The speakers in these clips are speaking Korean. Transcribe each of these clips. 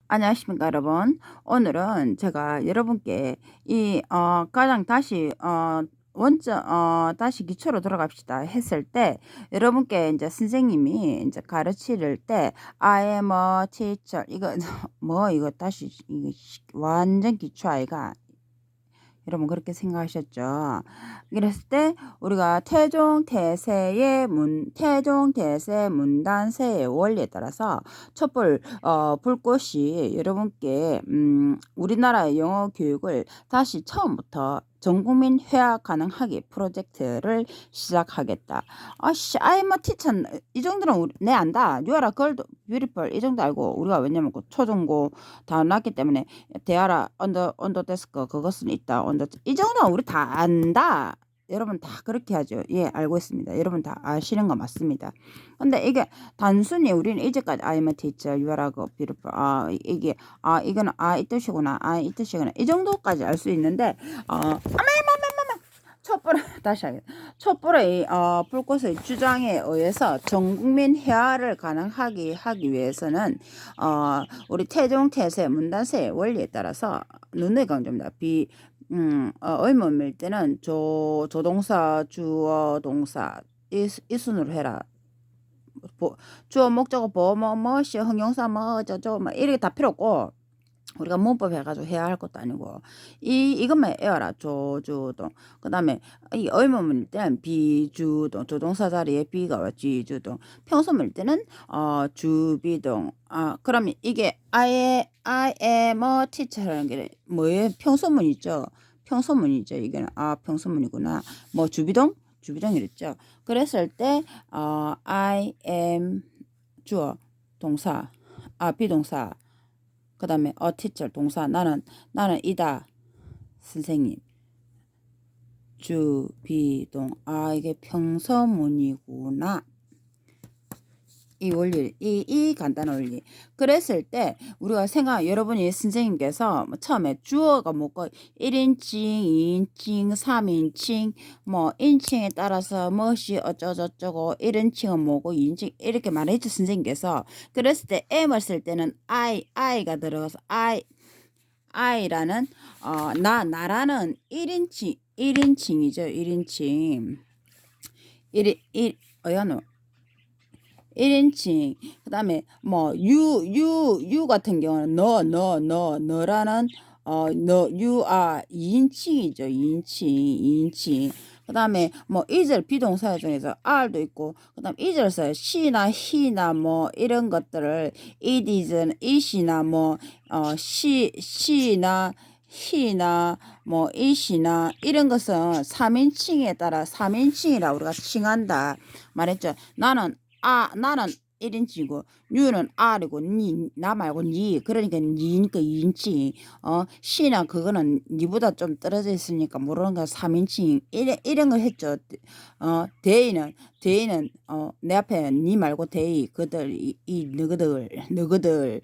안녕하십니까 여러분. 오늘은 제가 여러분께 가장 다시 원점 다시 기초로 돌아갑시다 했을 때, 여러분께 이제 선생님이 이제 가르칠 때 I am a teacher 이거 뭐 이거 다시 이거 완전 기초 아이가, 여러분 그렇게 생각하셨죠? 그랬을 때 우리가 태종 대세 문단세의 원리에 따라서 촛불 불꽃이 여러분께 우리나라의 영어 교육을 다시 처음부터 전국민 회화 가능하게 프로젝트를 시작하겠다. 아씨, I'm a teacher 이 정도는 내 안다. You are a girl, beautiful 이 정도 알고, 우리가 왜냐면 그 초중고 다 났기 때문에 대하라 언더 데스크 그것은 있다. 이 정도는 우리 다 안다. 여러분 다 그렇게 하죠. 예, 알고 있습니다. 여러분 다 아시는 거 맞습니다. 근데 이게 단순히 우리는 이제까지 I'm a teacher, you are a beautiful 이게 이거는 이 뜻이구나, 이 뜻이구나 이 정도까지 알 수 있는데 촛불 다시 하겠습니다. 촛불의 불꽃의 주장에 의해서 전국민 회화를 가능하게 하기 위해서는 우리 태종 태세 문단세의 원리에 따라서 눈의 강조입니다. 의문일 때는 조동사 주어 동사 이 순으로 해라. 주어 목적어 뭐뭐뭐시 형용사 뭐 저저 뭐 이렇게 다 필요 없고, 우리가 문법 해가지고 해야 할 것도 아니고 이것만 외워라. 조주동. 그 다음에 이 의문문일 때는 비주동, 조동사 자리에 비가 와 지주동. 평소문일 때는 주비동. 그러면 이게 I am a teacher라는 게 뭐예요? 평소문이죠. 평소문이죠. 이게는 평소문이구나. 뭐 주비동 이랬죠. 그랬을 때 I am 주어 동사, 비동사, 그 다음에 teacher 동사, 나는 이다 선생님, 주비동. 이게 평서문이구나. 이 원리, 이 간단한 원리. 그랬을 때 우리가 여러분이 선생님께서 처음에 주어가 뭐고 1인칭, 2인칭, 3인칭 뭐 인칭에 따라서 무엇이 어쩌고저쩌고 1인칭은 뭐고 2인칭 이렇게 말했죠 선생님께서. 그랬을 때 M을 쓸 때는 I가 들어가서 I라는 나라는 1인칭이죠. 1인칭. 1인칭. 그 다음에 뭐 you 같은 경우는 너라는 you are 2인칭이죠. 2인칭. 그 다음에 뭐 is를 비동사 중에서 are도 있고, 그 다음 is에서 she나 he나 뭐 이런 것들을 it is, it이나 뭐 she나 he나 뭐 it이나 이런 것은 3인칭에 따라 3인칭이라 우리가 칭한다 말했죠. 나는 1인칭이고 you는 R이고 나 말고 니, 그러니까 니니까 2인칭. C나 그거는 니보다 좀 떨어져 있으니까 모르는 거 3인칭 이런 걸 했죠. they는 내 앞에 니 말고 they 그들 너희들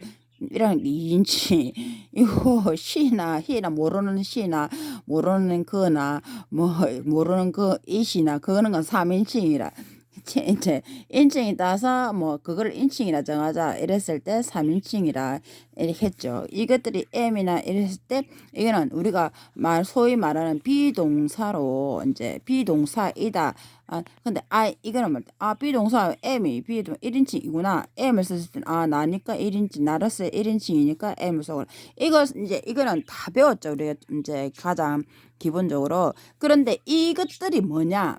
이런 2인칭. 이거 시나 히나 모르는 시나 모르는 그나 뭐 모르는 그 이시나 그거는 건 3인칭이라. 이제 인칭이 따서 뭐 그걸 인칭이라 정하자 이랬을 때 3인칭이라 이렇게 했죠. 이것들이 M이나 이랬을 때 이거는 우리가 소위 말하는 비동사로 이제 비동사이다. 근데 이거는 비동사 M이 비동 1인칭이구나. M을 썼을 때는 나니까 1인칭, 나로서 1인칭이니까 M을 써고. 이거는 다 배웠죠. 우리가 이제 가장 기본적으로. 그런데 이것들이 뭐냐?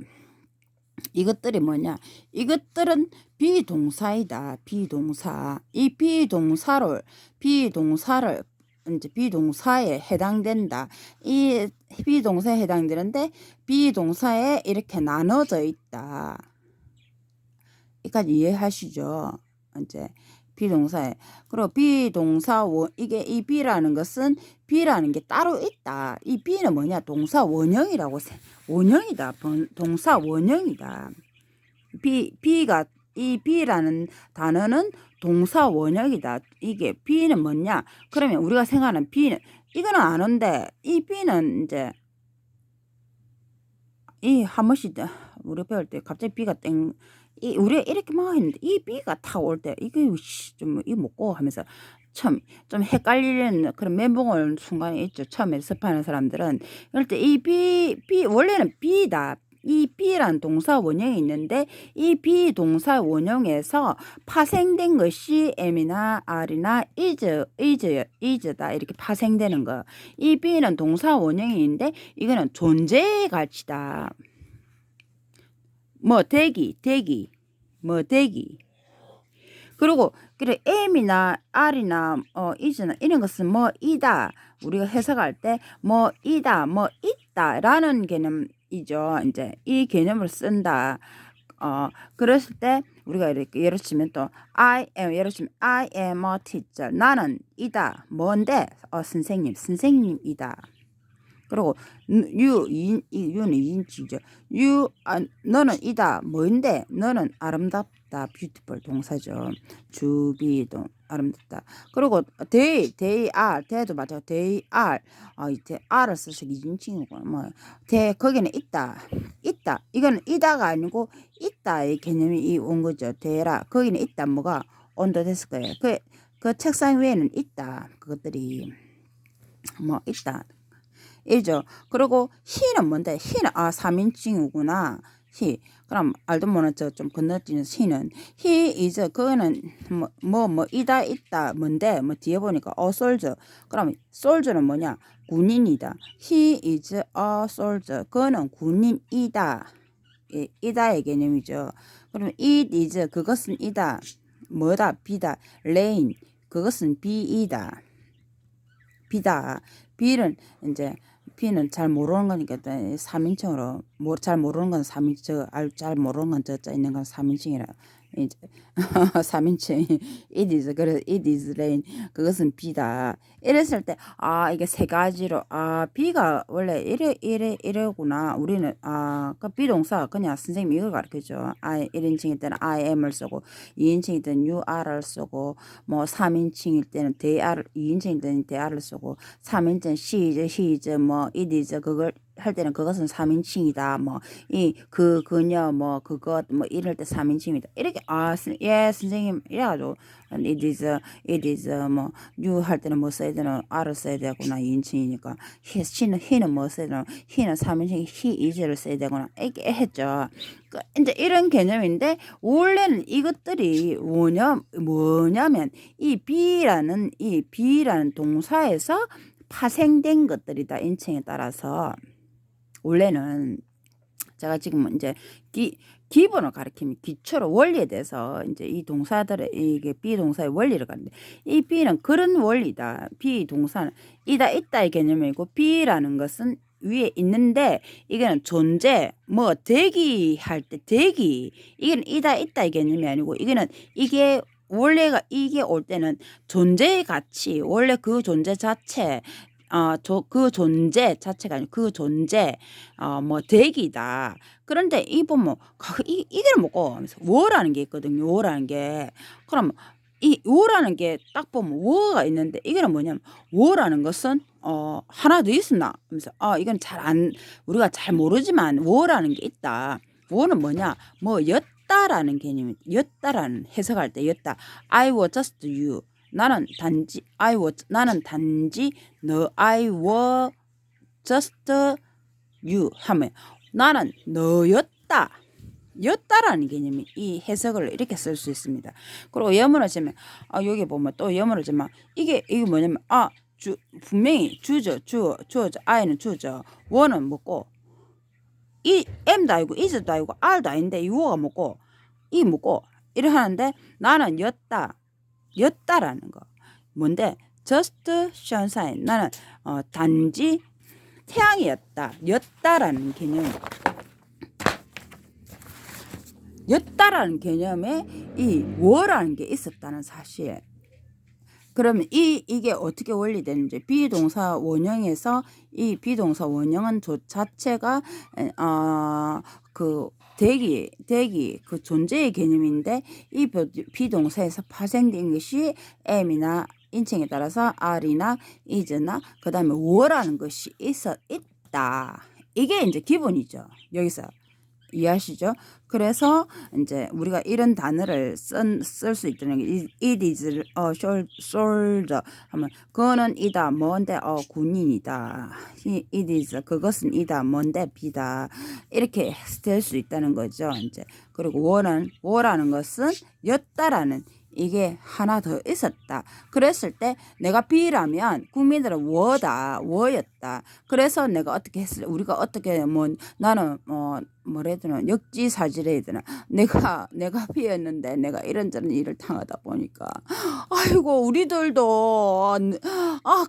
이것들은 비동사이다. 비동사. 이 비동사를 이제 비동사에 해당된다. 이 비동사에 해당되는데 비동사에 이렇게 나눠져 있다. 여기까지 이해하시죠? 이제 비동사에. 그리고 비동사 이게 이 B라는 것은 B라는 게 따로 있다. 이 B는 뭐냐? 동사 원형이라고 원형이다. 동사 원형이다. B가 이 B라는 단어는 동사 원형이다. 이게 B는 뭐냐? 그러면 우리가 생각하는 B는 이거는 아는데 이 B는 이제 한 번씩 우리 배울 때 갑자기 B가 우리가 이렇게 막 했는데 이 B가 탁 올 때 이게 좀 이 먹고 하면서 처음 좀 헷갈리는 그런 멘붕 오는 순간이 있죠. 처음에 접하는 사람들은. 그럴 때 이 원래는 B다. 이 B란 동사 원형이 있는데 이 B 동사 원형에서 파생된 것이 M이나 R이나 is다. 이렇게 파생되는 거. 이 B는 동사 원형이 있는데 이거는 존재의 가치다. 뭐 대기. 그리고 그래 M이나 R이나 is나 이런 것은 뭐 이다. 우리가 해석할 때 뭐 이다, 뭐 있다라는 개념이죠. 이제 이 개념을 쓴다. 그랬을 때 우리가 이렇게 예를 치면 또 예를 치면 I am a teacher. 나는 이다. 뭔데? 선생님이다. 그리고 you는 인치죠. 너는 이다. 뭔데? 너는 아름답다. beautiful 동사죠. 주비동 아름답다. 그리고 they are. they도 맞아. they are. 이제 are을 써서 이인칭이구나. 뭐 거기는 있다. 이거는 이다가 아니고 있다의 개념이 온 거죠. they라. 거기는 있다. 뭐가 온도 됐을 거예요. 그 책상 위에는 있다. 그것들이 뭐 있다. 이죠. 그리고 he는 뭔데? he는 3인칭이구나. he. 그럼 알도 모르는 좀 건너뛰는 he는 he is 그거는 이다 있다 뭔데? 뭐 뒤에 보니까 soldier. 그럼 soldier는 뭐냐? 군인이다. he is a soldier. 그거는 군인이다. 이다의 개념이죠. 그럼 it is 그것은 이다. 뭐다? 비다. rain. 그것은 비이다. 비다. 비는 이제 B는 잘 모르는 거니까 3인칭으로 잘 모르는 건 3인칭 잘 모르는 건 저자 있는 건 3인칭이라 이제 3인칭 it is 그래서 it is rain 그것은 비다. 이랬을 때 이게 세 가지로 B가 원래 이래구나. 우리는 그 비동사 그냥 선생님이 이걸 가르쳐줘. 1인칭일 때는 I am을 쓰고 2인칭일 때는 you are를 쓰고 뭐 3인칭일 때는 they are 2인칭일 때는 they are를 쓰고 3인칭 she is he is 뭐 it is 그걸 할 때는 그것은 3인칭이다. 뭐 그녀 뭐 그것 뭐 이럴 때 3인칭이다. 이렇게 예 선생님 이래가지고 it is 뭐 you 할 때는 뭐 써야 되나 R을 써야 되구나 2인칭이니까 he는 뭐 써야 되나 he는 3인칭 he is를 써야 되구나 이렇게 했죠. 이제 이런 개념인데 원래는 이것들이 뭐냐면 이 B라는 동사에서 파생된 것들이다. 인칭에 따라서 원래는 제가 지금 이제 기본을 가리키면 기초로 원리에 대해서 이제 이 동사들의 이게 B 동사의 원리를 가는데 이 B는 그런 원리다. B 동사는 있다의 개념이고 B라는 것은 위에 있는데 이거는 존재 뭐 대기할 때 이거는 있다의 개념이 아니고 이거는 이게 원래가 이게 올 때는 존재의 가치 원래 그 존재 자체 그 존재 자체가 아니고 그 존재 뭐 대기다. 그런데 이 보면 이게 뭐고 워라는 게 있거든요. 워라는 게 그럼 이 워라는 게 딱 보면 워가 있는데 이거는 뭐냐면 워라는 것은 하나 더 있었나 하면서 이건 우리가 잘 모르지만 워라는 게 있다. 워는 뭐냐 뭐 였다라는 개념이 였다라는 해석할 때 였다. I was just you. 나는 단지 I was just you 하면 나는 너였다. 였다라는 개념이 이 해석을 이렇게 쓸 수 있습니다. 그리고 예문을 지면 여기 보면 또 예문을 지면 이게 뭐냐면 분명히 주어져 I는 주어져 원은 뭐고 이 M도 아니고 is도 아니고 R도 아닌데 이 워가 뭐고 이 뭐고 이래 하는데 나는 였다라는 거. 뭔데? just sunshine. 나는 단지 태양이었다라는 개념. 였다라는 개념에 이 워라는 게 있었다는 사실. 그러면 이게 어떻게 원리되는지 비동사 원형에서 이 비동사 원형은 자체가 그 대기 그 존재의 개념인데 이 비동사에서 파생된 것이 M이나 인칭에 따라서 R이나 is나 그 다음에 워라는 것이 있다. 이게 이제 기본이죠. 여기서 이해하시죠? 그래서 이제 우리가 이런 단어를 쓸 수 있다는 게 it is a soldier 하면 그거는 이다 뭔데 군인이다. it is 그것은 이다 뭔데 비다. 이렇게 될 수 있다는 거죠. 이제 그리고 war라는 것은 였다라는 이게 하나 더 있었다. 그랬을 때 내가 B라면 국민들은 워였다. 그래서 내가 어떻게 했을 우리가 어떻게 나는 뭐라 되나 역지사지라 해야 되나 내가 B였는데 내가 이런저런 일을 당하다 보니까 아이고 우리들도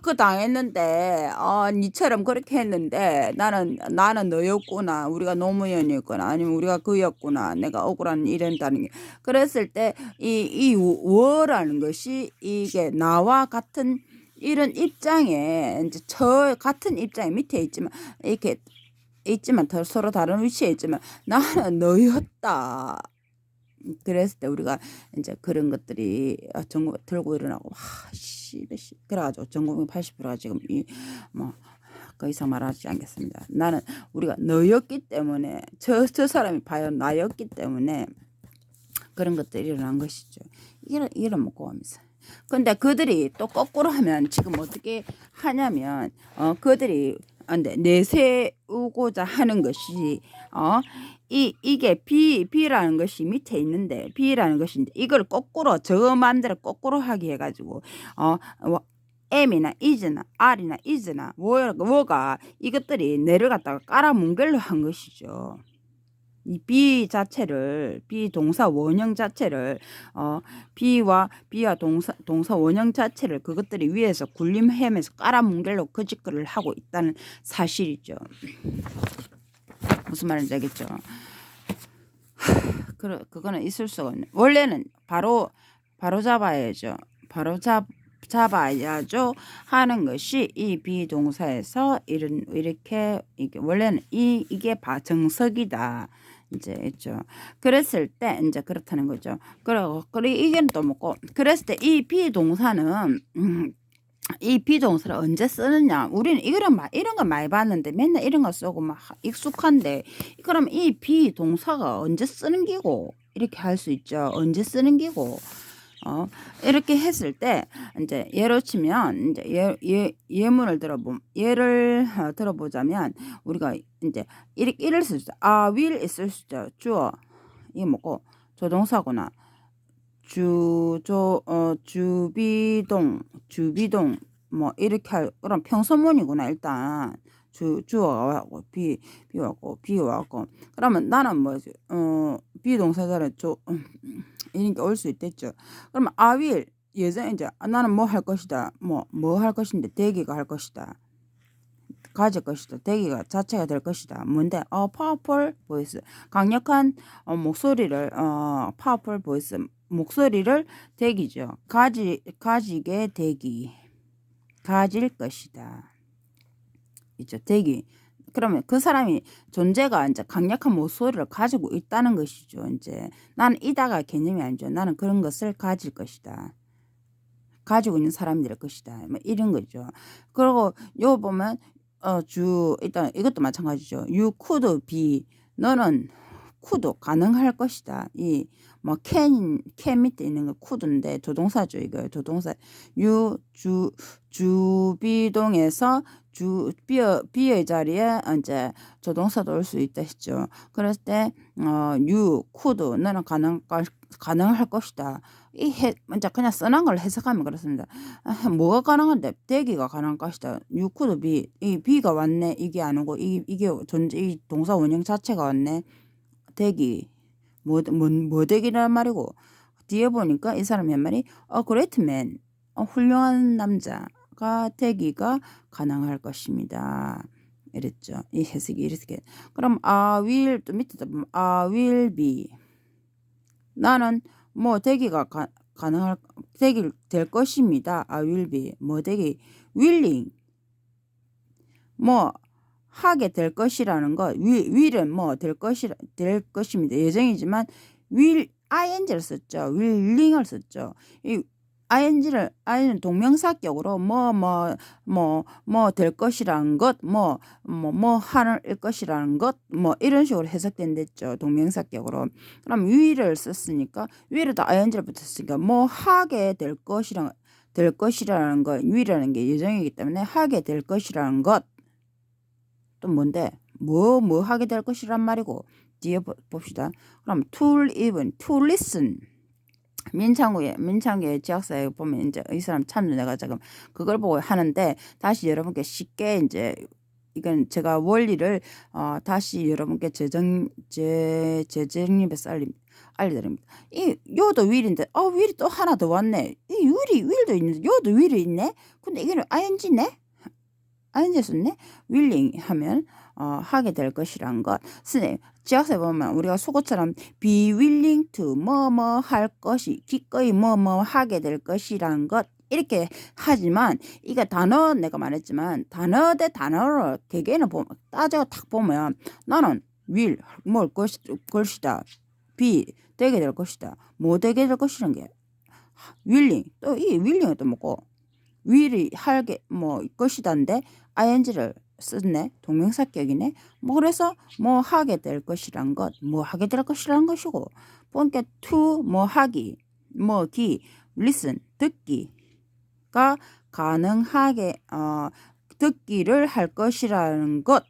그 당했는데 니처럼 그렇게 했는데 나는 너였구나. 우리가 노무현이었구나. 아니면 우리가 그였구나. 내가 억울한 이런다는 게 그랬을 때 이 워라는 것이 이게 나와 같은 이런 입장에 이제 같은 입장에 밑에 있지만 이렇게 있지만 서로 다른 위치에 있지만 나는 너였다. 그랬을 때 우리가 이제 그런 것들이 전국 들고 일어나고 그래가지고 전국민 80%가 지금 그 이상 말하지 않겠습니다. 나는 우리가 너였기 때문에 저 사람이 과연 나였기 때문에 그런 것들이 일어난 것이죠. 이런 먹고하면서. 근데 그들이 또 거꾸로 하면 지금 어떻게 하냐면 그들이 내세우고자 하는 것이 이게 B라는 것이 밑에 있는데 B라는 것인데 이걸 거꾸로 저 마음대로 거꾸로 하게 해가지고 M이나 is나 R이나 is나 뭐가 이것들이 내를 갖다가 깔아뭉갤로 한 것이죠. 이 B 자체를 B 동사 원형 자체를 B와 동사 원형 자체를 그것들이 위에서 굴림햄에서 깔아뭉갤로 그 짓거리를 하고 있다는 사실이죠. 무슨 말인지 알겠죠? 그거는 있을 수가 없네. 원래는 바로 잡아야죠. 잡아야죠 하는 것이 이 비동사에서 이렇게 이게 원래는 이게 정석이다. 이제 있죠. 그랬을 때 이제 그렇다는 거죠. 그리고 이게 또 뭐고 그랬을 때 이 비동사는 이 비동사를 언제 쓰느냐? 우리는 이런 거 많이 봤는데 맨날 이런 거 쓰고 막 익숙한데 그럼 이 비동사가 언제 쓰는 기고 이렇게 할 수 있죠. 언제 쓰는 기고 이렇게 했을 때 이제 예로 치면 이제 예문을 예를 들어보자면 우리가 이제 이럴 수 있어. will 있을 수 있죠. 주어 이게 뭐고 조동사구나. 주비동 뭐 이렇게 그럼 평소문이구나. 일단 주어가 왔고 비왔고 그러면 나는 뭐지 비동사자를 이런 게 올 수 있겠죠. 그러면 I will 예전 이제 나는 뭐 할 것이다. 뭐 할 것인데 대기가 할 것이다. 가질 것이다. 대기가 자체가 될 것이다. 뭔데? powerful voice. 강력한 목소리를 powerful voice. 목소리를 대기죠. 가지게 대기. 가질 것이다. 있죠. 대기. 그러면 그 사람이 존재가 이제 강력한 목소리를 가지고 있다는 것이죠. 이제 나는 이다가 개념이 아니죠. 나는 그런 것을 가질 것이다. 가지고 있는 사람이 될 것이다. 뭐 이런 거죠. 그리고 요 보면 일단 이것도 마찬가지죠. You could be 너는 could 가능할 것이다. 이 뭐 can 밑에 있는 거 could인데 조동사죠. 이거 조동사. you 주비동에서 비의 자리에 이제 조동사도 올 수 있다 했죠. 그랬을 때 you could 너는 가능할 것이다. 먼저 그냥 써난 걸 해석하면 그렇습니다. 뭐가 가능한데 대기가 가능할 것이다. you could be 이 be가 왔네. 이게 안 오고 이게 존재 이 동사 원형 자체가 왔네. 대기 뭐 대기란 말이고 뒤에 보니까 이 사람이 한 말이 great man 훌륭한 남자가 되기가 가능할 것입니다. 이랬죠. 이 해석이 이렇게. 그럼 I will 또 밑에다 보면 I will be 나는 뭐 되기가 될 것입니다. I will be 뭐 되기 willing 뭐 하게 될 것이라는 것 will은 뭐 될 것입니다. 예정이지만 will ing를 썼죠. willing을 썼죠. 이 ing는 동명사격으로 될 것이라는 것, 하는 것이라는 것, 이런 식으로 해석된댔죠. 동명사격으로. 그럼 will을 썼으니까, will에다 ing를 붙였으니까, 하게 될 것이라는 것, will이라는 게 예정이기 때문에 하게 될 것이라는 것. 또 뭔데? 하게 될 것이란 말이고, 뒤에 봅시다. 그럼 to even, to listen. 민창구의 지역사에 보면 이제 이 사람 참여 내가 지금 그걸 보고 하는데, 다시 여러분께 쉽게 이제 이건 제가 원리를 다시 여러분께 재정립해서 알려드립니다. 이 요도 윌인데 윌이 또 하나 더 왔네. 이 윌도 있는데 요도 윌이 있네. 근데 이거는 ing네. ing 썼네. willing 하면 하게 될 것이란 것. 선생님 지역사에 보면 우리가 속어처럼 be willing to 할 것이 기꺼이 하게 될 것이란 것 이렇게 하지만 이거 단어 내가 말했지만 단어 대 단어로 개개인을 따져 탁 보면 나는 will 것이다. be 되게 될 것이다. 되게 될 것이란 게 willing 또 이 willing은 또 뭐고 will이 하게 것이다인데 ing를 썼네. 동명사격이네. 그래서 하게 될 것이란 것, 하게 될 것이란 것이고, 보니까 to 하기, 기, listen 듣기가 가능하게 듣기를 할 것이라는 것,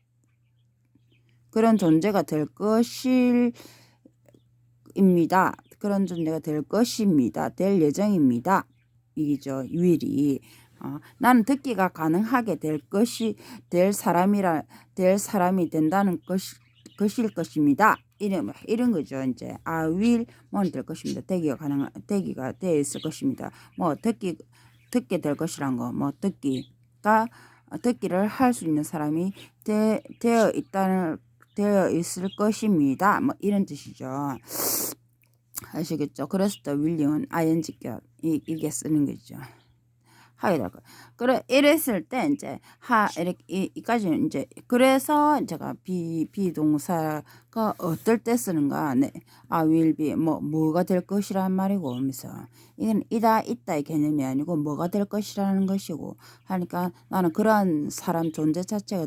그런 존재가 될 것입니다. 그런 존재가 될 것입니다. 될 예정입니다. 이죠. will이. 나는 듣기가 가능하게 될 사람이 된다는 것일 것입니다. 이런 거죠. 이제 I will 될 것입니다. 되기가 되어 있을 것입니다. 듣게 될 것이란 거, 듣기를 할 수 있는 사람이 되어 있을 것입니다. 이런 뜻이죠. 아시겠죠? 그래서 또 willing은 ing격 이게 쓰는 거죠. 하게 될 거. 그래 이랬을 때 이제 이까지는 이제 그래서 제가 비동사가 어떨 때 쓰는가? 네. will be 뭐가 될 것이란 말이고 하면서 이건 있다의 개념이 아니고 뭐가 될 것이라는 것이고 하니까 나는 그러한 사람 존재 자체가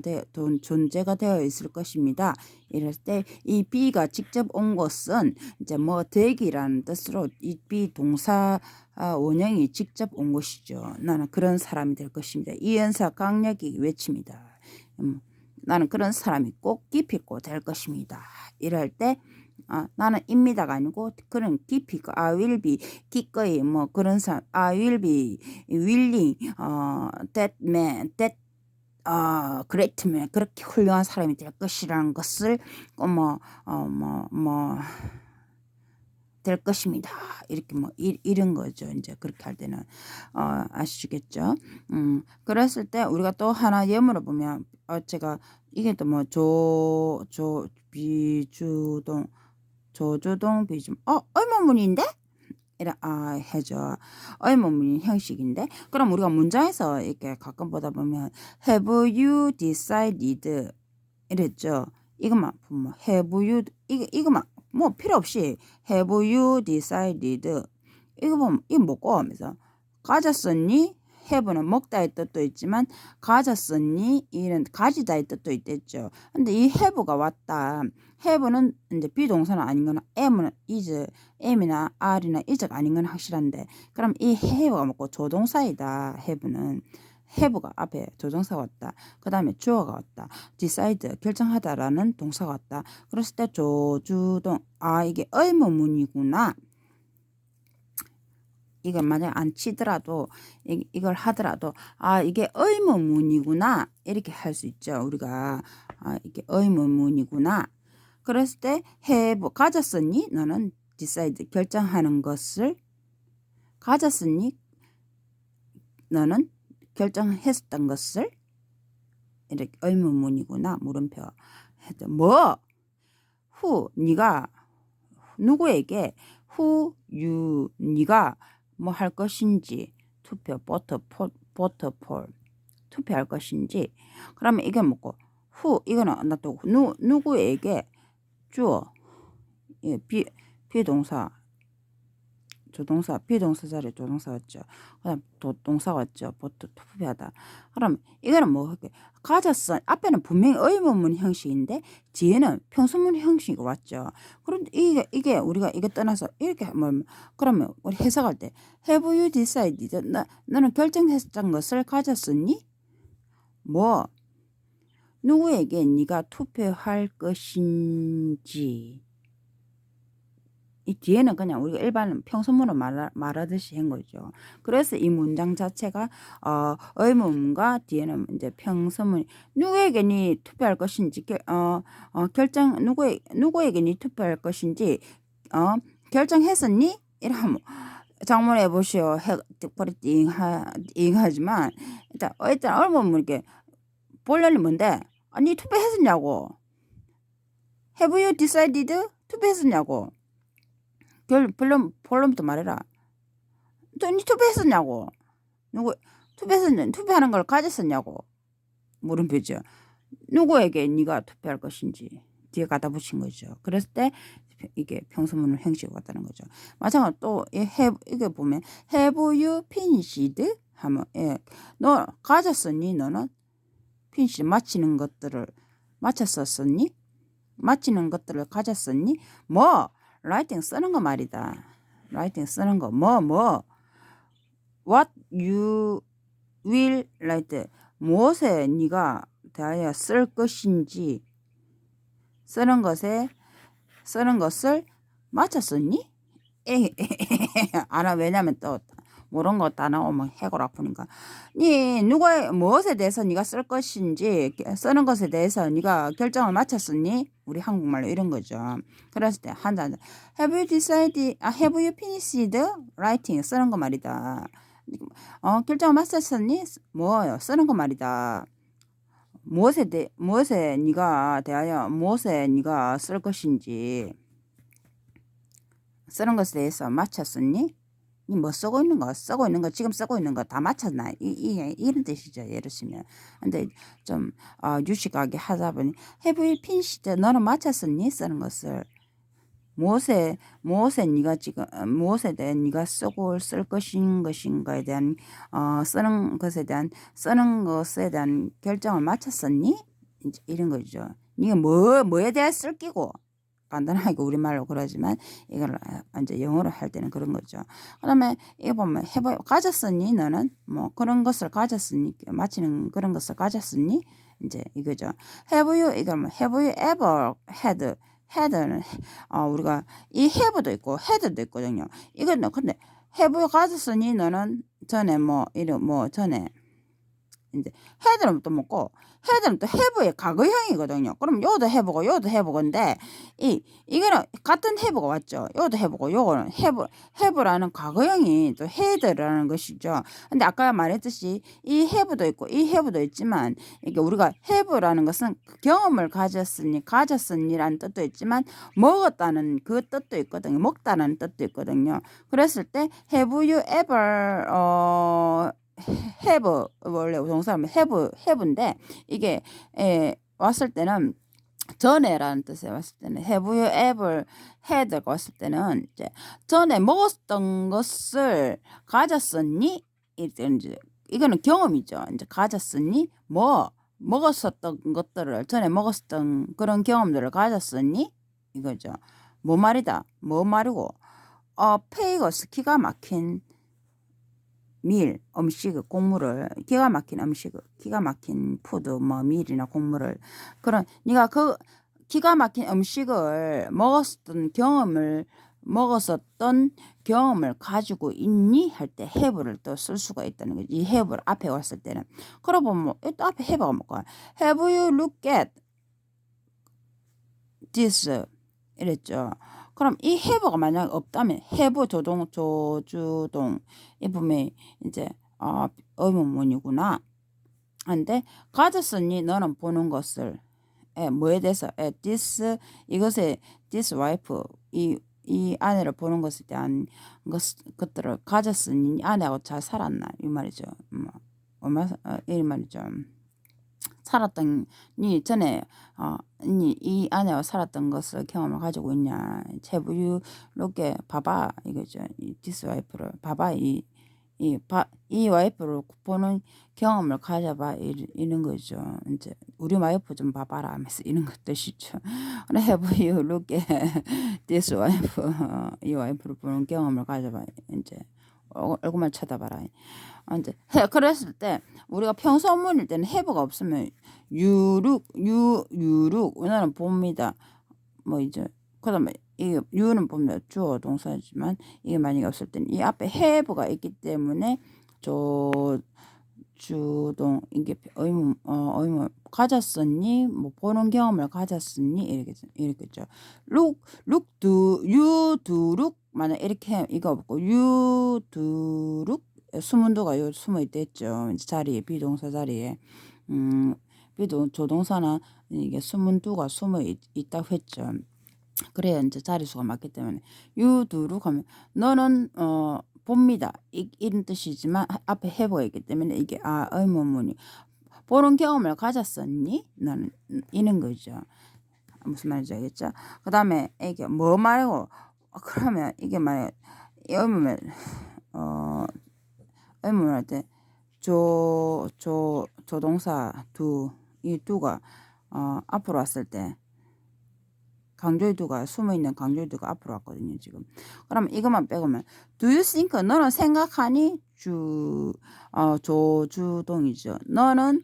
존재가 되어 있을 것입니다. 이럴 때 이 be가 직접 온 것은 이제 되기라는 뜻으로 이 비동사 원형이 직접 온 것이죠. 나는 그런 사람이 될 것입니다. 이연사 강력히 외칩니다. 나는 그런 사람이 꼭 깊이 있고 될 것입니다. 이럴 때 나는 입니다가 아니고 그런 깊이 I will be 기꺼이 그런 사람 I will be willing that man that great man 그렇게 훌륭한 사람이 될 것이라는 것을 될 것입니다. 이렇게 이런 거죠. 이제 그렇게 할 때는 아시겠죠? 그랬을 때 우리가 또 하나 예문을 보면 제가 이게 또 비주동 조주동 비주 의문문인데? 이래 해줘. 의문문 형식인데 그럼 우리가 문장에서 이렇게 가끔 보다 보면 have you decided 이랬죠. 이것만 보면 have you 이것만 필요 없이 have you decided 이거 보면 이 뭐고 하면서 가졌었니? have는 먹다의 뜻도 있지만 가졌었니? 이런 가지다의 뜻도 있댔죠. 근데 이 have가 왔다. have는 이제 비동사는 아닌 거나 am이나 are나 is가 아닌 건 확실한데 그럼 이 have가 뭐고 조동사이다. have가 앞에 조동사가 왔다. 그 다음에 주어가 왔다. decide 결정하다라는 동사가 왔다. 그랬을 때 조주동 이게 의문문이구나. 이걸 만약 안 치더라도 이걸 하더라도 이게 의문문이구나 이렇게 할 수 있죠. 우리가 이게 의문문이구나. 그랬을 때 have 가졌었니? 너는 decide 결정하는 것을 가졌었니? 너는 결정했었던 것을 이렇게 의문문이구나 물음표 해도 who 네가 누구에게 who you 네가 할 것인지 투표할 것인지 그러면 이게 뭐고 who 이거는 나또 누구에게 주어 비동사 조동사, 비동사 자리에 조동사 왔죠. 그다음 동사 왔죠. 보트 투표하다. 그럼 이거는 뭐 가졌어. 앞에는 분명히 의문문 형식인데 뒤에는 평소문 형식이 왔죠. 그런데 이게 우리가 이거 떠나서 이렇게 뭐 그러면 우리 해석할 때 Have you decided? 너는 결정했던 것을 가졌었니? 뭐 누구에게 네가 투표할 것인지. 이 뒤에는 그냥 우리가 일반 평소문을 말하듯이 한 거죠. 그래서 이 문장 자체가 의문문과 뒤에는 이제 평소문. 누구에게 네 투표할 것인지 결정 누구에게 네 투표할 것인지 결정했었니? 이러면 장문해 보시오. 버리 띵하지만 일단 의문문 이렇게 본론이 뭔데? 네 투표했었냐고. Have you decided? 투표했었냐고. 본론부터 말해라. 또 니 투표했었냐고. 누구 투표하는 걸 가졌었냐고. 물음표죠. 누구에게 네가 투표할 것인지 뒤에 갖다 붙인 거죠. 그랬을 때 이게 평소문 형식이 왔다는 거죠. 마찬가지로 또 이게 보면 Have you finished? 하면 너 가졌었니? 너는 finish 마치는 것들을 마쳤었니? 마치는 것들을 가졌었니? 뭐 writing 쓰는 거 말이다. writing 쓰는 거 what you will write 무엇에 네가 대하여 쓸 것인지 쓰는 것을 마쳤었니? 알아. 왜냐면 또 모르는 거 다 나오면 해골 아프니까. 무엇에 대해서 네가 쓸 것인지 쓰는 것에 대해서 네가 결정을 마쳤었니? 우리 한국말로 이런 거죠. 그랬을 때 한자 Have you decided? Have you finished writing? 쓰는 거 말이다. 결정을 마쳤었니? 뭐요? 쓰는 거 말이다. 무엇에 네가 대하여 무엇에 네가 쓸 것인지 쓰는 것에 대해서 마쳤었니? 뭐 쓰고 있는 거 지금 쓰고 있는 거 다 마쳤나? 이런 뜻이죠. 예를 들면. 근데 좀 유식하게 하다 보니 Have you finished? 너는 마쳤었니? 쓰는 것을. 무엇에 네가 지금 무엇에 대해 네가 쓰고 쓸 것인가에 대한 쓰는 것에 대한 결정을 마쳤었니? 이런 거죠. 네가 뭐에 대해 쓸 끼고 간단하게 우리말로 그러지만 이걸 이제 영어로 할 때는 그런 거죠. 그다음에 이거 보면 가졌었니? 너는 뭐 그런 것을 가졌으니 마치는 그런 것을 가졌으니 이제 이거죠. Have you ever had? had는 우리가 이 have도 있고 had도 있거든요. 이거는 근데 have you 가졌으니 너는 전에 전에 이제 had는 또 먹고 had는 또 have의 과거형이거든요. 그럼 요도 have인데 이거는 같은 have가 왔죠. 요도 have고 요거는 have라는 과거형이 또 had라는 것이죠. 근데 아까 말했듯이 이 have도 있고 이 have도 있지만 이게 우리가 have라는 것은 경험을 가졌으니라는 뜻도 있지만 먹었다는 그 뜻도 있거든요. 먹다는 뜻도 있거든요. 그랬을 때 have you ever have 원래 동사는 have인데 이게 왔을 때는 전에라는 뜻에 왔을 때는 have you ever had가 왔을 때는 이제 전에 먹었던 것을 가졌었니? 이거는 경험이죠. 이제 가졌었니? 먹었었던 것들을 전에 먹었던 그런 경험들을 가졌었니? 이거죠. 뭐 말이다. 뭐 말이고 페이거스 기가 막힌 음식, 곡물을 기가 막힌 푸드, 밀이나 곡물을 그런 네가 그 기가 막힌 음식을 먹었었던 경험을 가지고 있니? 할 때 have를 또 쓸 수가 있다는 거지. 이 have를 앞에 왔을 때는. 그러고 보면 또 앞에 have가 뭘까? Have you looked at this? 이랬죠. 그럼 이 have가 만약 없다면 have 조주동 이 보면 이제 의문문이구나. 한데 가졌으니 너는 보는 것을 뭐에 대해서 this wife 이 아내를 보는 것에 대한 것들을 가졌으니 아내하고 잘 살았나 이 말이죠. 이 말이죠. 살았던 니 전에 니 이 아내와 살았던 것을 경험을 가지고 있냐. have you 이렇게 봐봐 이거죠. 이 this 와이프를 봐봐 이 와이프를 보는 경험을 가져봐 이런 거죠. 이제 우리 와이프 좀 봐봐라 하면서 이런 것 뜻이죠. have you look at this wife 이 와이프를 보는 경험을 가져봐 이제 얼굴만 쳐다봐라. 이제 그랬을 때 우리가 평소문일 때는 have가 없으면 you look 나는 봅니다. 뭐 이제 그다음에 이 you는 보면 주어 동사지만 이게 만약에 없을 때는 이 앞에 have가 있기 때문에 주동 이게 의문 가졌었니 뭐 보는 경험을 가졌었니 이렇게죠. look do you do look 만약 이렇게 이거 없고 you do look 수문도가 요 숨어 있댔죠. 자리에 비동사 자리에 조동사나 이게 수문도가 숨어 있다고 했죠. 그래야 이제 자리수가 맞기 때문에 you do look 하면 너는 봅니다 이런 뜻이지만 앞에 have가 있기 때문에 이게 의문문이 보는 경험을 가졌었니? 너는 이런 거죠. 무슨 말인지 알겠죠? 그 다음에 이게 뭐 말고 그러면 이게 만약 의문문 의문문할 때 조동사 이 do가 앞으로 왔을 때 강조의 do가 숨어있는 강조의 do가 앞으로 왔거든요 지금. 그러면 이것만 빼고면 do you think 너는 생각하니 조주동이죠. 너는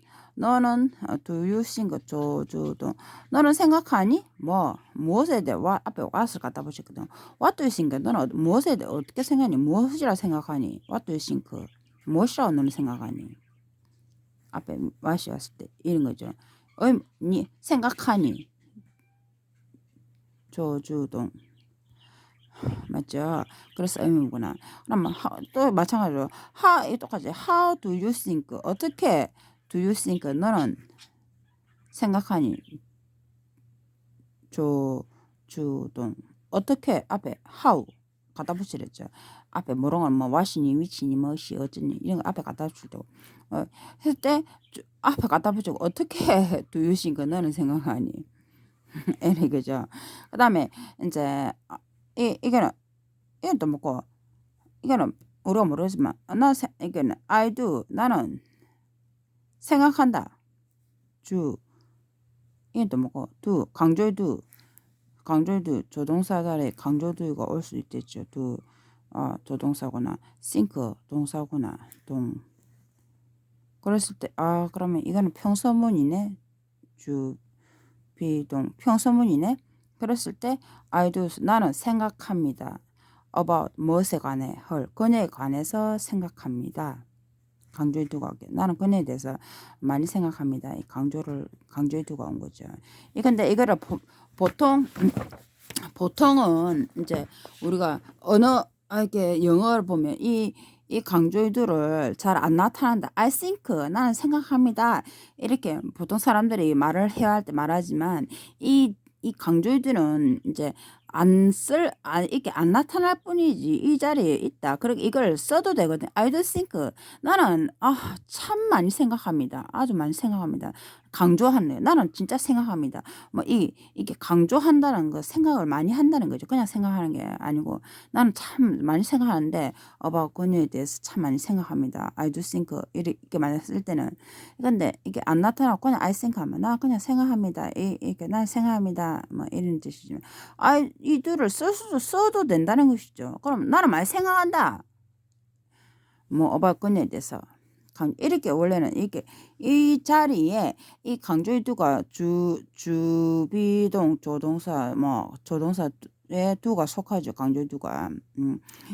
do you think 조주동 너는 생각하니 무엇에 대해 앞에 what을 갖다 붙였거든. what do you think 너는 무엇에 대해 어떻게 생각하니 무엇이라 생각하니 what do you think 무엇이라고 너는 생각하니 앞에 what이 왔을 때 이런 거죠. 니 생각하니 조주동 맞죠? 그래서 의문구나. 그러면 또 마찬가지로 똑같이 how do you think 어떻게 do you think 너는 생각하니 조주동 어떻게 앞에 how 갖다 붙이랬죠. 앞에 뭐런 뭐 what이니 which니 much 어쩌니 이런 거 앞에 갖다 붙일 때고 했을 때 앞에 갖다 붙이고 어떻게 do you think 너는 생각하니 이런 거죠. 그 다음에 이제 이거는 또 뭐고 이거는 우리가 모르지만 이거는 I do 나는 생각한다. 이건 또 뭐고 do 강조의 do 조동사 자리에 강조 do가 올 수 있겠죠. do 조동사거나 think 동사거나 그랬을 때 그러면 이거는 평서문이네. 비동 평서문이네. 그랬을 때 I do 나는 생각합니다. about 무엇에 관해 그녀에 관해서 생각합니다. 강조의 do가 나는 그녀에 대해서 많이 생각합니다. 이 강조의 do가 온 거죠. 근데 이거를 보통은 이제 우리가 이렇게 영어를 보면 이 강조의 do를 잘 안 나타난다. I think 나는 생각합니다. 이렇게 보통 사람들이 말을 해야 할 때 말하지만 이 강조의 do는 이제 이렇게 안 나타날 뿐이지 이 자리에 있다. 그렇게 이걸 써도 되거든. I do think 나는 참 많이 생각합니다. 아주 많이 생각합니다. 강조하네. 나는 진짜 생각합니다. 뭐 이게 강조한다는 거 생각을 많이 한다는 거죠. 그냥 생각하는 게 아니고 나는 참 많이 생각하는데 about 그녀에 대해서 참 많이 생각합니다. I do think 이렇게 많이 쓸 때는 근데 이게 안 나타나고 그냥 I think 하면 나 그냥 생각합니다. 이렇게 난 생각합니다. 뭐 이런 뜻이지만 이 do를 써도 된다는 것이죠. 그럼 나는 많이 생각한다. 뭐 about 그녀에 대해서 이렇게 원래는 이렇게 이 자리에 이 강조의 do가 주비동 조동사 조동사에 do가 속하죠. 강조의 do가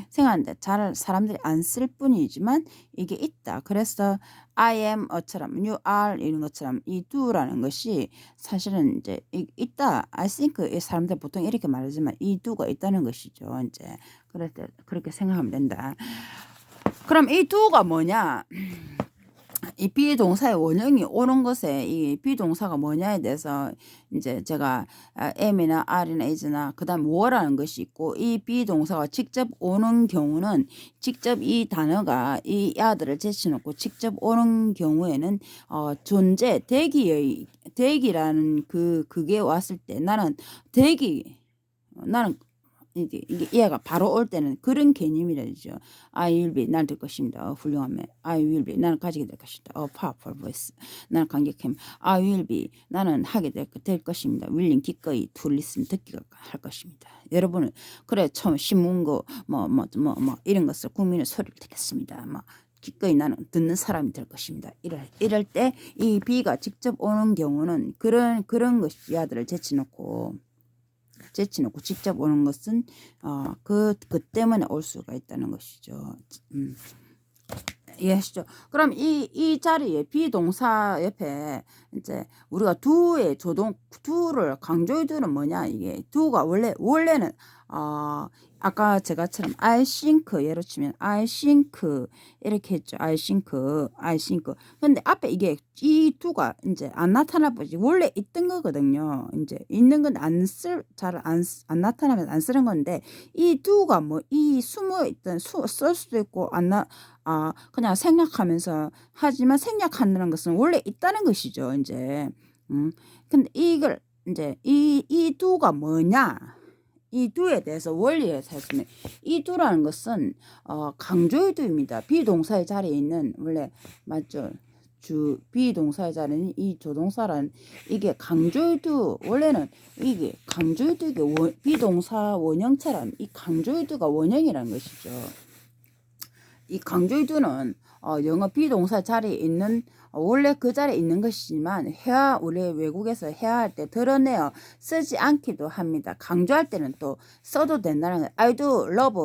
생각하는데 잘 사람들이 안 쓸 뿐이지만 이게 있다. 그래서 I am a처럼 you are 이런 것처럼 이 do라는 것이 사실은 이제 있다. I think 이 사람들 보통 이렇게 말하지만 이 do가 있다는 것이죠. 이제 그럴 때 그렇게 생각하면 된다. 그럼 이 do가 뭐냐? 이 비동사의 원형이 오는 것에 이 비동사가 뭐냐에 대해서 이제 제가 am이나 are나 is나 그다음 뭐라는 것이 있고, 이 비동사가 직접 오는 경우는 직접 이 단어가 이 야들을 제쳐놓고 직접 오는 경우에는 존재 대기라는 그게 왔을 때 나는 나는 이게 얘가 바로 올 때는 그런 개념이라죠. I will be 나는 될 것입니다. 훌륭하면 I will be 나는 가지게 될 것이다. powerful voice 나는 강력함. I will be 나는 하게 될 것입니다. willing 기꺼이 to listen 듣기가 할 것입니다. 여러분은 그래 처음 신문고 뭐 이런 것을 국민의 소리를 듣겠습니다. 기꺼이 나는 듣는 사람이 될 것입니다. 이럴 때 이 be가 직접 오는 경우는 그런 것이 아들을 제쳐놓고 직접 오는 것은 그 때문에 올 수가 있다는 것이죠. 이해하시죠? 그럼 이 자리에 비동사 옆에 이제 우리가 do를 강조해 두는 뭐냐, 이게 do가 원래는 아까 제가처럼 I think 예로 치면 I think 이렇게 했죠. I think. 근데 앞에 이게 이 do가 이제 안 나타나 보지 원래 있던 거거든요. 이제 있는 건 잘 안 나타나면 안 쓰는 건데, 이 do가 이 숨어 있던 쓸 수도 있고 그냥 생략하면서 하지만 생략한다는 것은 원래 있다는 것이죠. 이제 근데 이걸 이제 이 do가 뭐냐, 이 do에 대해서 원리에서 했으면 이 do라는 것은 강조의 do입니다. 비동사의 자리에 있는 원래 맞죠? 비동사의 자리는 이 조동사란 이게 강조의 do, 원래는 이게 강조의 do, 이게 비동사 원형처럼 이 강조의 do가 원형이라는 것이죠. 이 강조의 do는 영어 비동사 자리에 있는 원래 그 자리에 있는 것이지만 우리 외국에서 해야할 때 드러내어 쓰지 않기도 합니다. 강조할 때는 또 써도 된다는 거예요. I do love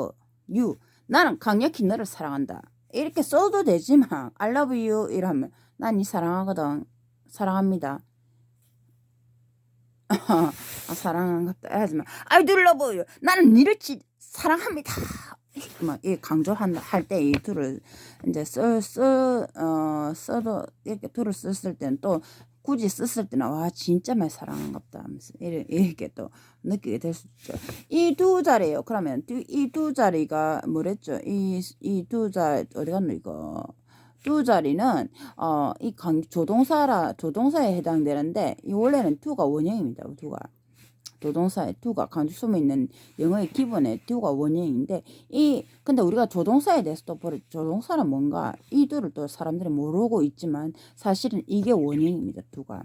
you. 나는 강력히 너를 사랑한다. 이렇게 써도 되지만 I love you 이러면 난 니 사랑하거든. 사랑합니다. 사랑한다 하지만 I do love you. 나는 니를 사랑합니다. 이 강조할 때 이 둘을 이제 써도 이렇게 둘을 썼을 때는 또 굳이 썼을 때는 와 진짜 많이 사랑한갑다 하면서 이렇게 또 느끼게 될 수 있죠. 이 두 자리예요. 그러면 이 두 자리가 뭐랬죠? 이 두 자리 어디 갔노 이거? 두 자리는 이 조동사에 해당되는데 이 원래는 do가 원형입니다. 조동사에 do가 강조 숨어 있는 영어의 기본에 do가 원형인데 근데 우리가 조동사에 대해서 또 조동사는 뭔가 이 do를 또 사람들이 모르고 있지만 사실은 이게 원형입니다. do가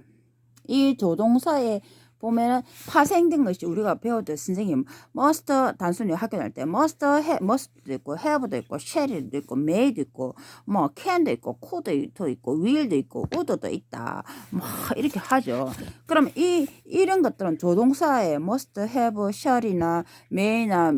이 조동사에 보면은 파생된 것이 우리가 배웠던 선생님 must 단순히 학교 다닐 때 must도 있고 have도 있고 shall도 있고 may도 있고 can도 있고 could도 있고 will도 있고 would도 있다 이렇게 하죠. 그럼 이런 것들은 조동사에 must, have, shall이나 may나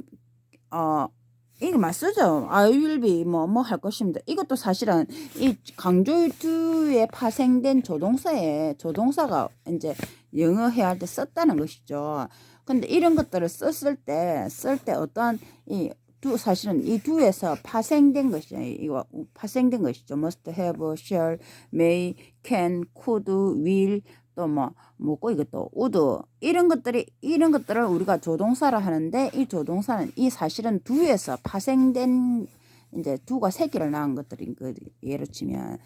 이게 맞쓰죠. I will be 할 것입니다. 이것도 사실은 이 강조의 do에 파생된 조동사가 이제 영어 해야 할 때 썼다는 것이죠. 근데 이런 것들을 쓸 때 어떠한 사실은 이 do에서 파생된 것이죠. 이거 파생된 것이죠. must, have, shall, may, can, could, will 또 이것도 would 이런 것들을 우리가 조동사라 하는데, 이 조동사는 이 사실은 do에서 파생된 이제 do가 새끼를 낳은 것들인 거 예로 치면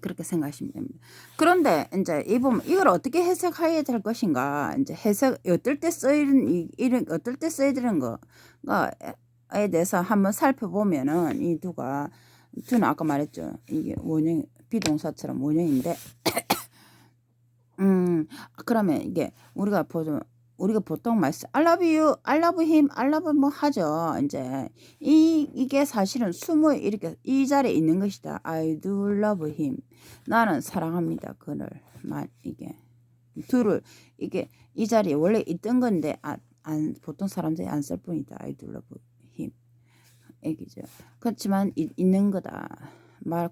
그렇게 생각하시면 됩니다. 그런데 이제 이걸 어떻게 해석해야 될 것인가, 이제 어떨 때 어떨 때 써야 되는 거에 대해서 한번 살펴보면은 이 do는 아까 말했죠. 이게 원형 비동사처럼 원형인데 그러면 이게 우리가 보통 말씀 I love you, I love him, I love 하죠. 이제 이게 사실은 이렇게 이 자리에 있는 것이다. I do love him. 나는 사랑합니다. 그를 이게 둘을 이게 이 자리에 원래 있던 건데 보통 사람들이 안 쓸 뿐이다. I do love him. 얘기죠. 그렇지만 있는 거다.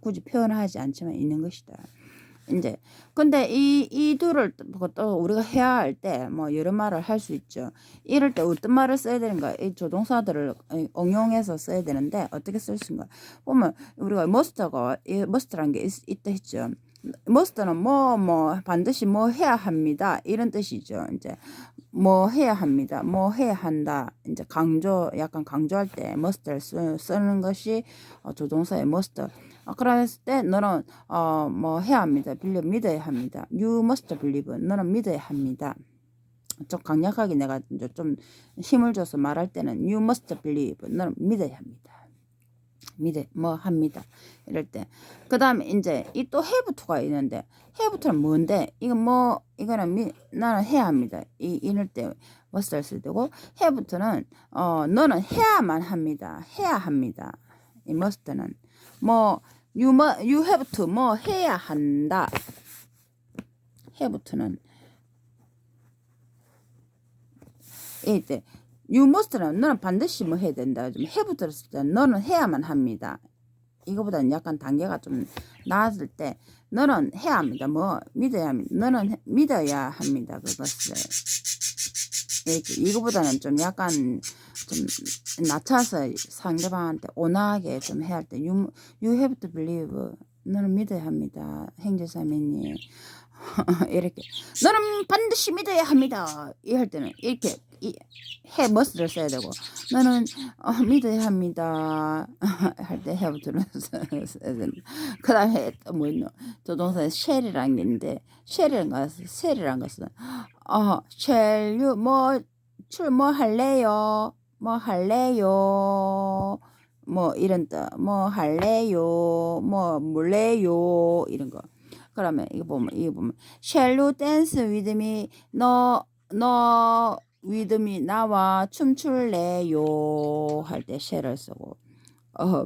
굳이 표현하지 않지만 있는 것이다. 인제 근데 이 둘을 또 우리가 해야 할 때 뭐 여러 말을 할 수 있죠. 이럴 때 어떤 말을 써야 되는가? 이 조동사들을 응용해서 써야 되는데 어떻게 쓸 수인가? 보면 우리가 must가 이 must라는 게 있다 했죠. must는 뭐 반드시 뭐 해야 합니다. 이런 뜻이죠. 인제 뭐 해야 합니다. 뭐 해야 한다. 인제 약간 강조할 때 must를 쓰는 것이 조동사의 must. 그랬을 때 너는 뭐 해야 합니다. 믿어야 합니다. You must believe. 너는 믿어야 합니다. 좀 강력하게 내가 이제 좀 힘을 줘서 말할 때는 you must believe. 너는 믿어야 합니다. 뭐 합니다. 이럴 때. 그 다음에 이제 이 또 have to가 있는데 have to는 뭔데? 이거는 나는 해야 합니다. 이럴 때 must를 쓸 때고 have to는 너는 해야만 합니다. 해야 합니다. 이 must는 뭐 you have to 뭐 해야 한다. have to는 이때 you must는 너는 반드시 뭐 해야 된다. 좀 have 들었을 때 너는 해야만 합니다. 이거보다는 약간 단계가 좀 나았을 때 너는 해야 합니다. 뭐 믿어야 합니다. 너는 믿어야 합니다. 그것을 이거보다는 좀 약간 좀 낮춰서 상대방한테 온화하게 좀 해야 할 때 you have to believe. 너는 믿어야 합니다. 행제사면님. 이렇게 너는 반드시 믿어야 합니다. 이 할 때는 이렇게 must를 써야 되고 너는 믿어야 합니다. 할 때 have를 써야 된다. 그 다음에 또 뭐 있노? 조동사에 shall이라는 게 있는데 shall이란 것은 shall you 뭐 할래요? 뭐 할래요? 뭐 이런 뜻. 뭐 할래요? 뭐 몰래요? 이런 거. 그러면 이거 보면 shall you dance with me? 너 with me 나와 춤출래요? 할 때 shall을 쓰고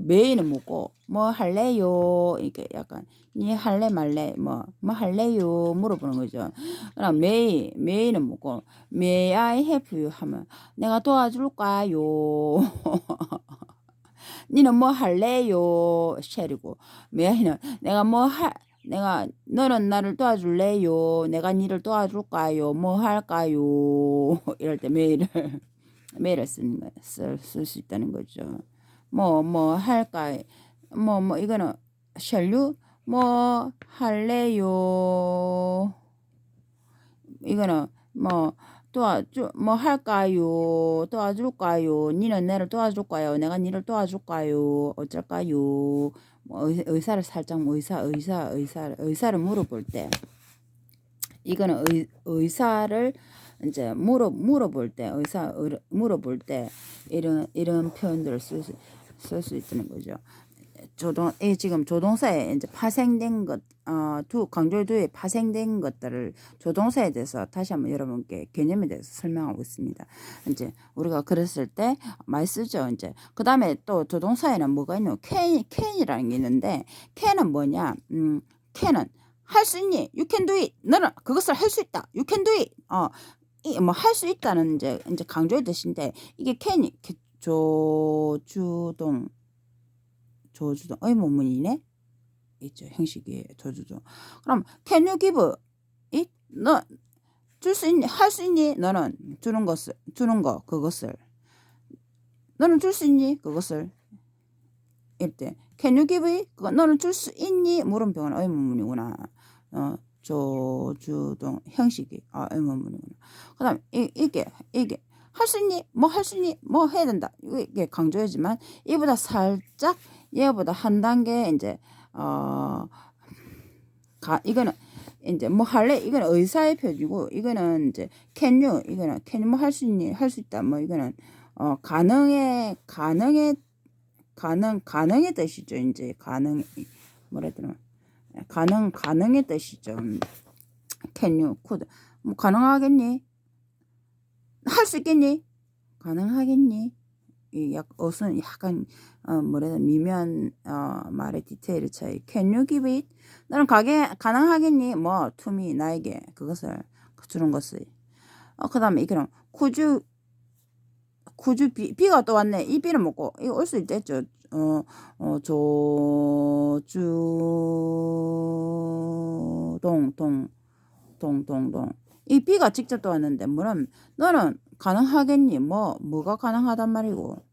may는 뭐고 뭐 할래요? 이게 약간 니 할래 말래 뭐 할래요? 물어보는 거죠. 그럼 may는 뭐고 may I help you 하면 내가 도와줄까요? 니는 뭐 할래요? shall이고 may는 너는 나를 도와줄래요? 내가 니를 도와줄까요? 뭐 할까요? 이럴 때 메일을 쓰는 거야. 쓸 수 있다는 거죠. 뭐 할까? 이거는 shall you? 뭐 할래요? 이거는 뭐 할까요? 도와줄까요? 니는 나를 도와줄까요? 내가 니를 도와줄까요? 어쩔까요? 뭐 의사를 살짝 의사를 물어볼 때 이거는 의사를 이제 물어볼 때 물어볼 때 이런 표현들을 쓸 수 있다는 거죠. 지금 조동사에 이제 파생된 것, 강조두에 파생된 것들을 조동사에 대해서 다시 한번 여러분께 개념에 대해서 설명하고 있습니다. 이제 우리가 그랬을 때 많이 쓰죠. 이제 그 다음에 또 조동사에는 뭐가 있노? can이라는 게 있는데 can은 뭐냐? can은 할 수 있니? You can do it. 너는 그것을 할 수 있다. You can do it. 뭐 할 수 있다는 이제 강조의 뜻인데 이게 can이 조주동 의문문이네. 있죠. 형식이 조주동. 그럼 can you give it? 너 줄 수 있니? 할 수 있니? 너는 주는 거 그것을 너는 줄 수 있니? 그것을 이때 can you give it? 너는 줄 수 있니? 물음표는 의문문이구나. 조주동 형식이 의문문이구나. 그다음 이게 할 수 있니? 뭐 할 수 있니? 뭐 해야 된다. 이게 강조이지만 이보다 살짝 얘보다 한 단계 이제 이거는 이제 뭐 할래? 이거는 의사의 표지고 이거는 이제 can you 이거는 can you 뭐 할 수 있니? 할 수 있다. 뭐 이거는 가능의 뜻이죠. 이제 뭐라 해야 되나? 가능의 뜻이죠. can you could 뭐 가능하겠니? 할 수 있겠니? 가능하겠니? 옷은 약간 뭐라 해야 되나 미묘한 말의 디테일의 차이. Can you give it? 너는 가능하겠니? 뭐 to me 나에게 그것을 주는 것을. 그 다음에 이거는 could you B가 또 왔네. 이 B는 뭐고 이거 올 수 있겠죠. 동동동. 이 B가 직접 또 왔는데 뭐는 너는 가능하겠니? 뭐가 가능하단 말이고.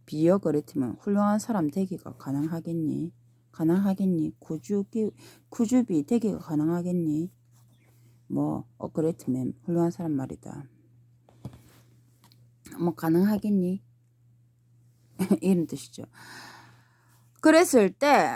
비어 그랬으면 훌륭한 사람 되기가 가능하겠니? 가능하겠니? 구주비 되기가 가능하겠니? 그랬으면 훌륭한 사람 말이다. 가능하겠니? 이런 뜻이죠. 그랬을 때,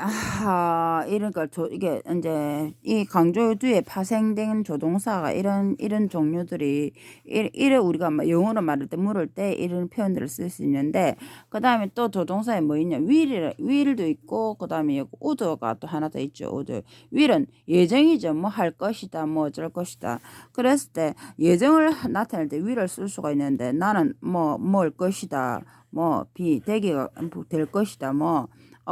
이런 걸, 이게, 이제, 이 강조 뒤에 파생된 조동사가 이런 종류들이, 이래 우리가 영어로 말할 때, 물을 때 이런 표현들을 쓸 수 있는데, 그 다음에 또 조동사에 뭐 있냐, will도 있고, 그 다음에 would가 또 하나 더 있죠, would. will은 예정이죠. 뭐 할 것이다, 뭐 어쩔 것이다. 그랬을 때, 예정을 나타낼 때 will을 쓸 수가 있는데, 나는 뭘 것이다, 되기가 될 것이다,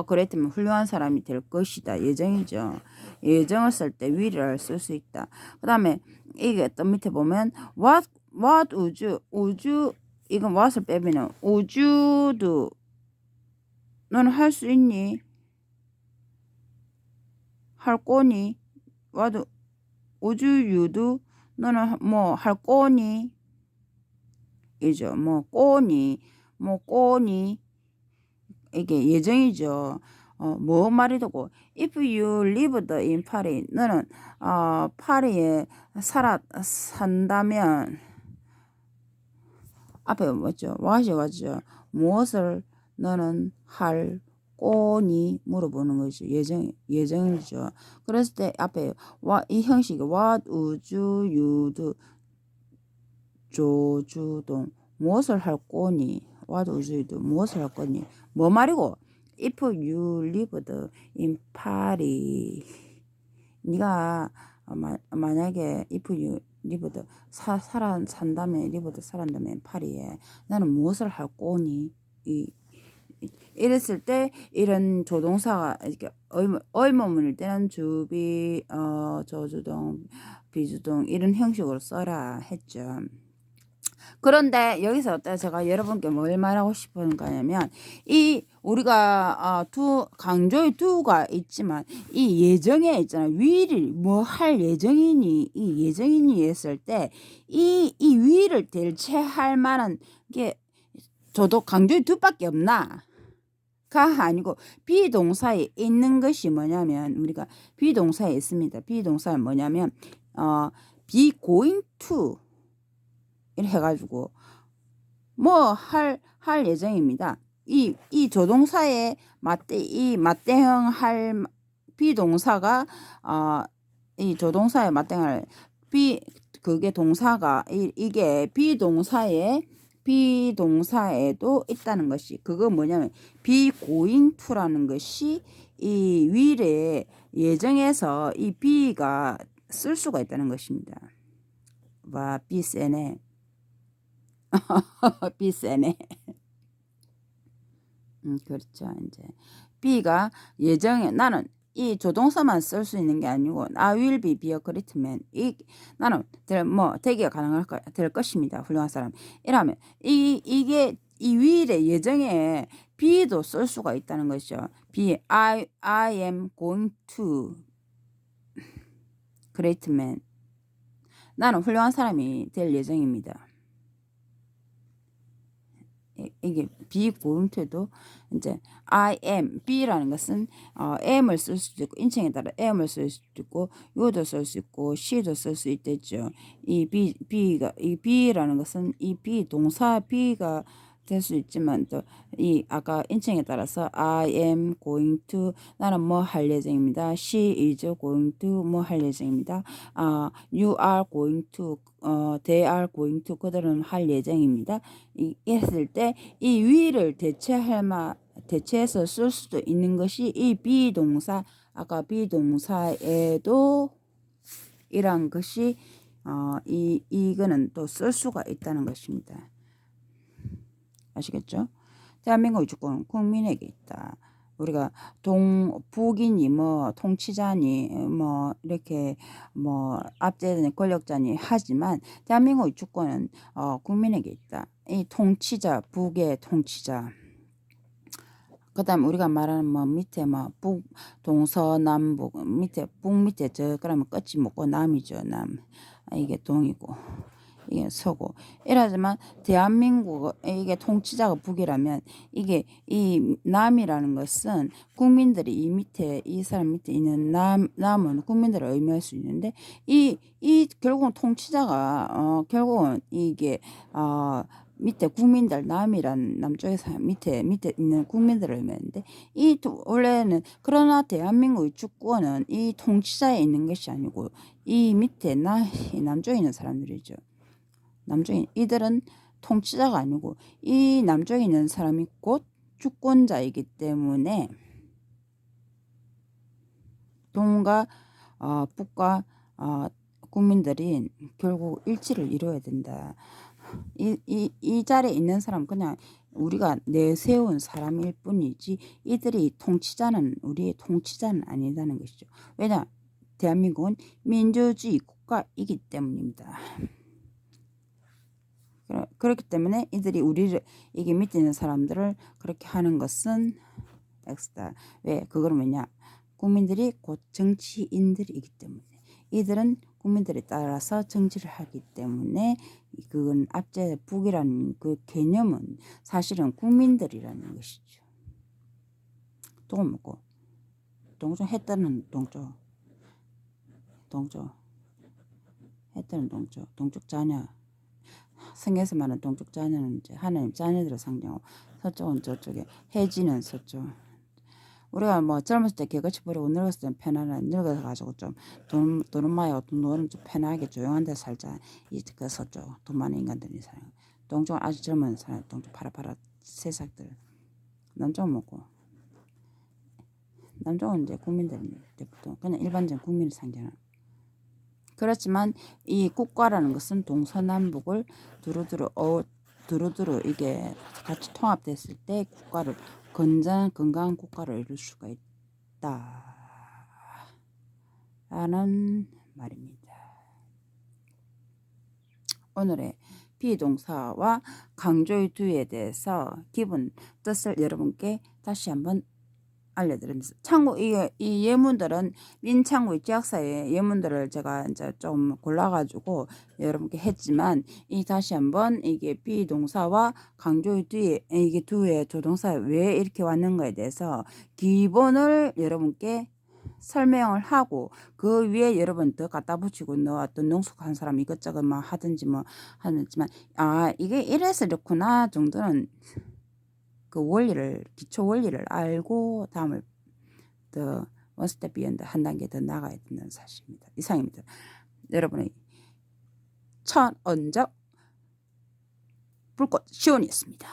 그랬으면 훌륭한 사람이 될 것이다. 예정이죠. 예정을 쓸 때 will을 쓸 수 있다. 그 다음에 이게 또 밑에 보면 what would you 이건 what을 빼면 would you do 너는 할 수 있니? 할 거니? what would you do 너는 할 거니? 이죠. 꼬니 이게 예정이죠. 뭐 말이 되고 if you lived in Paris 너는 파리에 산다면 앞에 뭐죠? what이 왔죠. 무엇을 너는 할 거니 물어보는 거죠. 예정이죠. 그랬을 때 앞에 이 형식이 what would you do 조주동 무엇을 할 거니 what would you do 무엇을 할 거니 뭐 말이고 if you lived in Paris 네가 만약에 if you lived 산다면 lived 살았다면 파리에 나는 무엇을 할 거니 이랬을 때 이런 조동사가 이렇게 의문문일 때는 주비 조주동 비주동 이런 형식으로 써라 했죠. 그런데 여기서 제가 여러분께 뭘 말하고 싶은가 하면 우리가 강조의 do가 있지만 이 예정에 있잖아요. will을 뭐 할 예정이니 이 예정이니 했을 때 이 will을 대체할 만한 게 저도 강조의 do밖에 없나? 가 아니고 비동사에 있는 것이 뭐냐면 우리가 비동사에 있습니다. 비동사는 뭐냐면 be going to 이렇게 해가지고 할 예정입니다. 이 조동사에 맞대응할 비동사가 이 조동사에 맞대응할 그게 동사가 이게 비동사에도 있다는 것이 그거 뭐냐면 be going to라는 것이 이 will의 예정에서 이 be가 쓸 수가 있다는 것입니다. be 세네. B세네. 그렇죠. 이제 B가 예정에 나는 이 조동사만 쓸 수 있는 게 아니고 I will be a great man. 나는 되기가 될 것입니다. 훌륭한 사람. 이러면 이게 이 will의 예정에 be도 쓸 수가 있다는 것이죠. be I am going to great man. 나는 훌륭한 사람이 될 예정입니다. 이게 be going to도 이제 I am be라는 것은 am을 쓸 수도 있고 인칭에 따라 am을 쓸 수도 있고 you도 쓸 수 있고 she도 쓸 수 있겠죠. 이 be라는 것은 이 be 동사 be가 될 수 있지만 또 이 아까 인칭에 따라서 I am going to 나는 뭐 할 예정입니다. She is going to 뭐 할 예정입니다. You are going to they are going to 그들은 할 예정입니다. 했을 때 이 will을 대체해서 쓸 수도 있는 것이 이 비동사 아까 비동사에도 이란 것이 이거는 또 쓸 수가 있다는 것입니다. 아시겠죠? 대한민국 주권은 국민에게 있다. 우리가 북이니 통치자니 이렇게 압제되는 권력자니 하지만 대한민국 주권은 국민에게 있다. 이 통치자 북의 통치자 그다음에 우리가 말하는 뭐 밑에 뭐 북 동서남북 밑에 북 밑에 저 그러면 끝이 뭐고 남이죠. 남. 이게 동이고 이게 서고 이러지만 대한민국 이게 통치자가 북이라면 이게 이 남이라는 것은 국민들이 이 밑에 이 사람 밑에 있는 남은 국민들을 의미할 수 있는데 이 결국은 통치자가 결국은 이게 밑에 국민들 남이란 남쪽에서 밑에 있는 국민들을 의미하는데 원래는 그러나 대한민국의 주권은 이 통치자에 있는 것이 아니고 이 밑에 이 남쪽에 있는 사람들이죠. 남쪽에 이들은 통치자가 아니고 이 남쪽에 있는 사람이 곧 주권자이기 때문에 동과 북과 국민들이 결국 일치를 이루어야 된다. 이 자리에 있는 사람 그냥 우리가 내세운 사람일 뿐이지 이들이 우리의 통치자는 아니다는 것이죠. 왜냐? 대한민국은 민주주의 국가이기 때문입니다. 그렇기 때문에 이들이 이게 밑에 있는 사람들을 그렇게 하는 것은 X다. 왜? 그건 뭐냐? 국민들이 곧 정치인들이기 때문에 이들은 국민들에 따라서 정치를 하기 때문에 그건 앞제 북이라는 그 개념은 사실은 국민들이라는 것이죠. 또 뭐고? 동쪽 해 뜨는 동쪽 해 뜨는 동쪽 자녀 성에서 말하는 동쪽 자녀는 이제 하나님 자녀들을 상징하고 서쪽은 저쪽에 해지는 서쪽. 우리가 뭐 젊었을 때 개거치 버리고 늙었을 때 편안하게 늙어서 가지고 좀 돈은 많이 돈 노는 좀 편하게 조용한 데 살자. 그 서쪽 돈 많은 인간들이 살아. 동쪽은 아주 젊은 사람 동쪽 파라파라 새싹들. 남쪽은 뭐고? 남쪽은 이제 국민들인데 보통 그냥 일반적인 국민을 상징하는. 그렇지만 이 국가라는 것은 동서남북을 두루두루 이게 같이 통합됐을 때 국가를 건강한 국가를 이룰 수가 있다 라는 말입니다. 오늘의 비동사와 강조의 두에 대해서 기본 뜻을 여러분께 다시 한번 알려드립니다. 참고 이 예문들은 민창구의 지학사의 예문들을 제가 이제 좀 골라가지고 여러분께 했지만 다시 한번 이게 비동사와 강조의 뒤에 이게 두의 조동사 왜 이렇게 왔는가에 대해서 기본을 여러분께 설명을 하고 그 위에 여러분 더 갖다 붙이고 어떤 능숙한 사람 이것저것 막 하든지 뭐 하지만 이게 이래서 이렇구나 정도는 그 기초 원리를 알고 다음을 더 one step beyond 한 단계 더 나가야 된다는 사실입니다. 이상입니다. 여러분의 천언적 불꽃 시온이었습니다.